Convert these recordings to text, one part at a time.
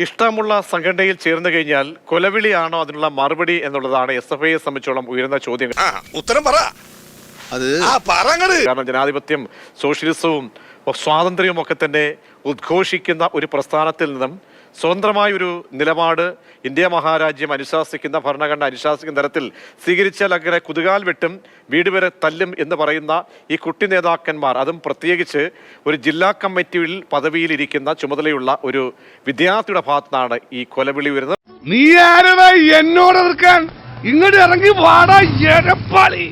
ഇഷ്ടമുള്ള സംഘടനയിൽ ചേർന്ന് കഴിഞ്ഞാൽ കൊലവിളിയാണോ അതിനുള്ള മറുപടി എന്നുള്ളതാണ് SFIയെ സംബന്ധിച്ചോളം ഉയർന്ന ചോദ്യം. ഉത്തരം പറ. കാരണം ജനാധിപത്യം, സോഷ്യലിസവും സ്വാതന്ത്ര്യവും ഒക്കെ തന്നെ ഉദ്ഘോഷിക്കുന്ന ഒരു പ്രസ്ഥാനത്തിൽ നിന്നും സ്വതന്ത്രമായ ഒരു നിലപാട് ഇന്ത്യ മഹാരാജ്യം അനുശാസിക്കുന്ന, ഭരണഘടന അനുശാസിക്കുന്ന തരത്തിൽ സ്വീകരിച്ചാൽ അങ്ങനെ കുതുകാൽ വെട്ടും, വീട് വരെ തല്ലും എന്ന് പറയുന്ന ഈ കുട്ടി നേതാക്കന്മാർ, അതും പ്രത്യേകിച്ച് ഒരു ജില്ലാ കമ്മിറ്റിയിൽ പദവിയിലിരിക്കുന്ന ചുമതലയുള്ള ഒരു വിദ്യാർത്ഥിയുടെ ഭാഗത്താണ് ഈ കൊലവിളി വരുന്നത്. നീ ആരാ എന്നോട് എതിർക്കാൻ? ഇങ്ങോട്ട് ഇറങ്ങി വാടാ എരപ്പാളി.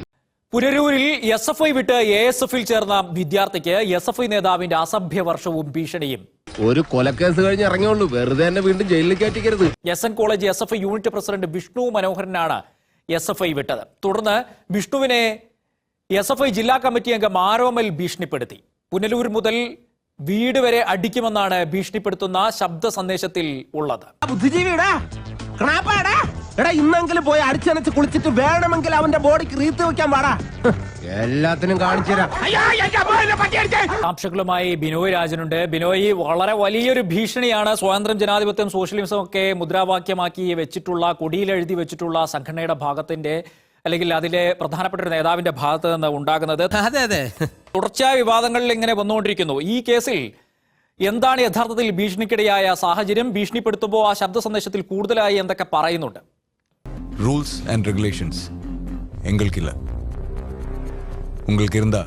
പുനരൂരിൽ SFI വിട്ട് ASFൽ ചേർന്ന വിദ്യാർത്ഥിക്ക് SFI നേതാവിന്റെ അസഭ്യ വർഷവും ഭീഷണിയും. ഒരു കൊലക്കേസ് കഴിഞ്ഞ് ഇറങ്ങിയുള്ളൂ, വെറുതെ തന്നെ വീണ്ടും ജയിലിൽ കയറ്റിക്കരുത്. SN college SFI unit president Vishnu മനോഹരനാണ് SFI വിട്ടത്. തുടർന്ന് വിഷ്ണുവിനെ SFI ജില്ലാ കമ്മിറ്റി അംഗം ആരോമൽ ഭീഷണിപ്പെടുത്തി. പുനലൂർ മുതൽ വീട് വരെ അടിക്കുമെന്നാണ് ഭീഷണിപ്പെടുത്തുന്ന ശബ്ദ സന്ദേശത്തിൽ ഉള്ളത്. ഇന്നെങ്കിലും പോയി അടിച്ചനച്ച് കുളിച്ചിട്ട് വേണമെങ്കിൽ അവന്റെ ബോഡിക്ക് റീത്ത് വെക്കാൻ പാടാ. എല്ലാത്തിനും കാണിച്ചുതരാം. സാക്ഷികളുമായി ബിനോയ് രാജനുണ്ട്. ബിനോയ്, വളരെ വലിയൊരു ഭീഷണിയാണ് സ്വാതന്ത്ര്യം, ജനാധിപത്യം, സോഷ്യലിസം ഒക്കെ മുദ്രാവാക്യമാക്കി വെച്ചിട്ടുള്ള, കൊടിയിലെഴുതി വെച്ചിട്ടുള്ള സംഘടനയുടെ ഭാഗത്തിന്റെ അല്ലെങ്കിൽ അതിലെ പ്രധാനപ്പെട്ട ഒരു നേതാവിന്റെ ഭാഗത്ത് നിന്ന് ഉണ്ടാകുന്നത്. തുടർച്ചയായ വിവാദങ്ങളിൽ ഇങ്ങനെ വന്നുകൊണ്ടിരിക്കുന്നു. ഈ കേസിൽ എന്താണ് യഥാർത്ഥത്തിൽ ഭീഷണിക്കിടയായ സാഹചര്യം? ഭീഷണിപ്പെടുത്തുമ്പോൾ ആ ശബ്ദ സന്ദേശത്തിൽ കൂടുതലായി എന്തൊക്കെ പറയുന്നുണ്ട്? റൂൾസ് ആൻഡ് റെഗുലേഷൻസ് എങ്ങൾക്കില്ല, உங்களுக்கு இருந்தா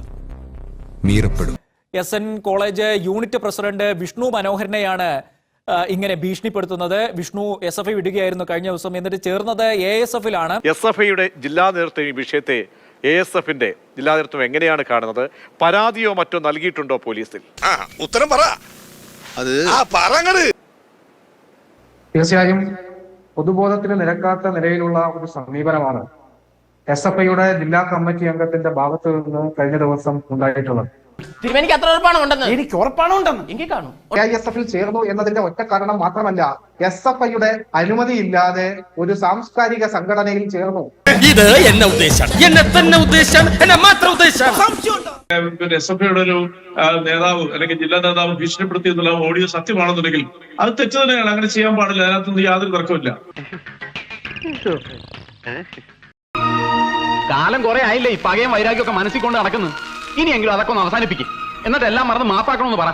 மீறப்படும். SN college unit president Vishnu മനോഹരനെയാണ് ഇങ്ങനെ ഭീഷണിപ്പെടുത്തുന്നത്. വിഷ്ണു SFI വിടുകയായിരുന്നു കഴിഞ്ഞ ദിവസം, എന്നിട്ട് ചേർന്നത് ASFലാണ്. SFIയുടെ ജില്ലാ നേതൃത്വം ഈ വിഷയത്തെ, ASFന്റെ ജില്ലാ നേതൃത്വം എങ്ങനെയാണ് കാണുന്നത്? പരാതിയോ മറ്റോ നൽകിയിട്ടുണ്ടോ പോലീസിൽ? ഉത്തരം പറ. തീർച്ചയായും പൊതുബോധത്തിന് നിരക്കാത്ത നിലയിലുള്ള ഒരു സമീപനമാണ് SFIയുടെ ജില്ലാ കമ്മിറ്റി അംഗത്തിന്റെ ഭാഗത്ത് നിന്ന് കഴിഞ്ഞ ദിവസം ഉണ്ടായിട്ടുള്ളത്. എനിക്ക് ഉറപ്പാണുണ്ടെന്ന് എനിക്ക് കാണും. AISFൽ ചേർന്നു എന്നതിന്റെ ഒറ്റ കാരണം മാത്രമല്ല, SFIയുടെ അനുമതിയില്ലാതെ ഒരു സാംസ്കാരിക സംഘടനയിൽ ചേർന്നു. ഇത് എന്നെ ഉദ്ദേശം, എന്നെ തന്നെ ഉദ്ദേശം, എന്നെ മാത്രം ഉദ്ദേശം. SFIയുടെ ഒരു നേതാവ് അല്ലെങ്കിൽ ജില്ലാ നേതാവ് ഭീഷണിപ്പെടുത്തി എന്നുള്ള ഓഡിയോ സത്യമാണെന്നുണ്ടെങ്കിൽ അത് തെറ്റ് തന്നെയാണ്. അങ്ങനെ ചെയ്യാൻ പാടില്ല, അതിനകത്തൊന്നും യാതൊരു തർക്കമില്ല. കാലം കുറെ ആയില്ലേ ഈ പകയും വൈരാഗ്യമൊക്കെ മനസ്സിൽ കൊണ്ട് നടക്കുന്നു. ഇനിയെങ്കിലും അതൊക്കെ ഒന്ന് അവസാനിപ്പിക്കും, എന്നിട്ട് എല്ലാം മറന്ന് മാപ്പാക്കണമെന്ന് പറ.